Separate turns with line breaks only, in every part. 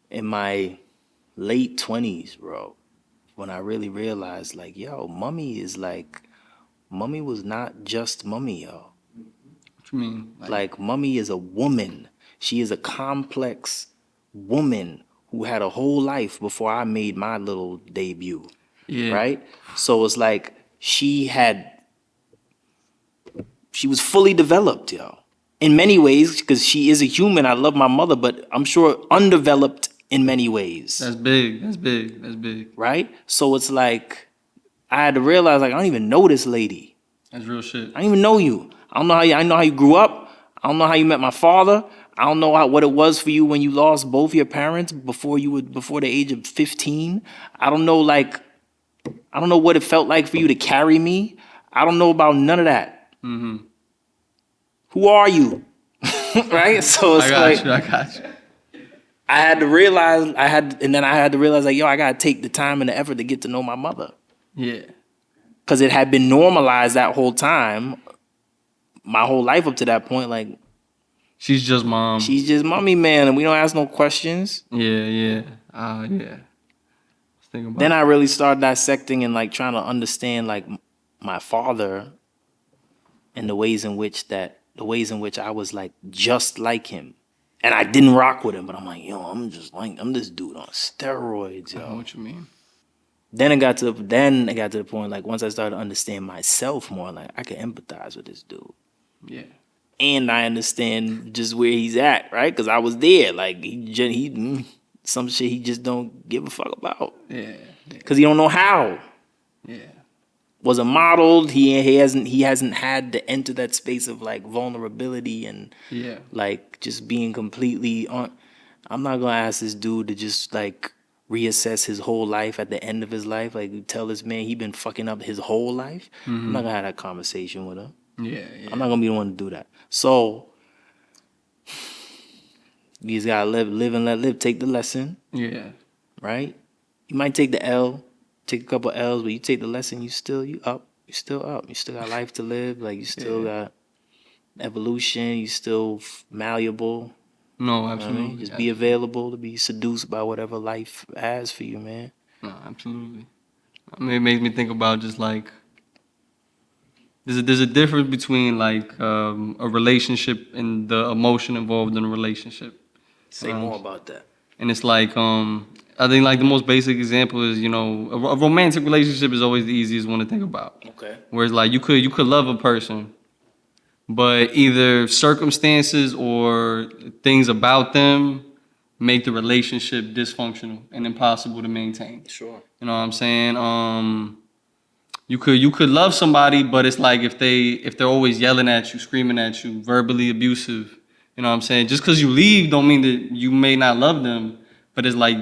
in my late 20s, bro, when I really realized, like, yo, Mummy was not just Mummy, yo.
What you mean?
Like, Mummy is a woman. She is a complex woman who had a whole life before I made my little debut,
Yeah.
right? So it's like she was fully developed, yo. In many ways, because she is a human. I love my mother, but I'm sure undeveloped in many ways.
That's big. That's big. That's big.
Right? So it's like I had to realize, like, I don't even know this lady.
That's real shit.
I don't even know you. I know how you grew up. I don't know how you met my father. I don't know what it was for you when you lost both your parents before the age of 15. I don't know what it felt like for you to carry me. I don't know about none of that.
Mm-hmm.
Who are you? Right? So it's
I got you.
I had to realize like, yo, I gotta take the time and the effort to get to know my mother.
Yeah.
Cause it had been normalized that whole time, my whole life up to that point, like
She's just mom.
she's just Mommy, man, and we don't ask no questions.
Yeah. Yeah.
Then I really started dissecting and like trying to understand like my father and the ways in which I was like just like him. And I didn't rock with him, but I'm like, yo, I'm this dude on steroids, yo.
I know what you mean.
Then it got to the point, like, once I started to understand myself more, like, I could empathize with this dude.
Yeah.
And I understand just where he's at, right? Because I was there. Like, some shit he just don't give a fuck about.
Yeah.
Because he don't know how.
Yeah.
Wasn't modeled. He hasn't had to enter that space of, like, vulnerability and, like, just being completely on. I'm not going to ask this dude to just, like, reassess his whole life at the end of his life. Like, you tell this man he been fucking up his whole life. I'm not gonna have that conversation with him.
Yeah.
I'm not gonna be the one to do that. So you just gotta live and let live. Take the lesson.
Yeah.
Right? You might take the L, take a couple L's, but you take the lesson, you still up. You still got life to live. Like, you still got evolution. You still malleable.
No, absolutely.
You know, just be available to be seduced by whatever life has for you, man.
No, absolutely. I mean, it makes me think about just like there's a difference between like a relationship and the emotion involved in a relationship.
Say more about that.
And it's like I think like the most basic example is, you know, a romantic relationship is always the easiest one to think about.
Okay.
Whereas like you could love a person, but either circumstances or things about them make the relationship dysfunctional and impossible to maintain.
Sure.
You know what I'm saying? You could love somebody, but it's like if they're always yelling at you, screaming at you, verbally abusive. You know what I'm saying? Just because you leave don't mean that you may not love them, but it's like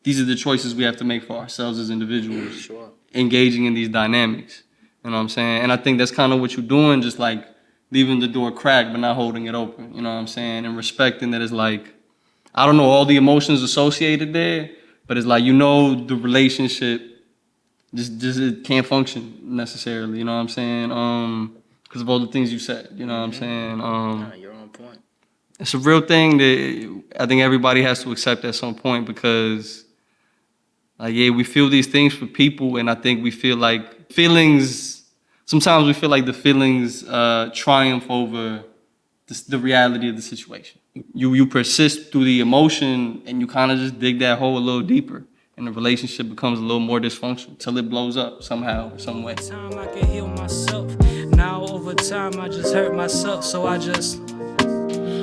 these are the choices we have to make for ourselves as individuals.
Sure.
Engaging in these dynamics. You know what I'm saying? And I think that's kind of what you're doing, just like leaving the door cracked but not holding it open. You know what I'm saying? And respecting that it's like, I don't know all the emotions associated there, but it's like, you know, the relationship just it can't function necessarily. You know what I'm saying? Because of all the things you said. You know what I'm saying?
You're on point.
It's a real thing that I think everybody has to accept at some point, because like, yeah, we feel these things for people, and I think we feel like sometimes we feel like the feelings triumph over the reality of the situation. You persist through the emotion, and you kind of just dig that hole a little deeper, and the relationship becomes a little more dysfunctional till it blows up somehow, some way.
Time I can heal myself. Now over time I just hurt myself, so I just,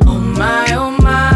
oh my, oh my.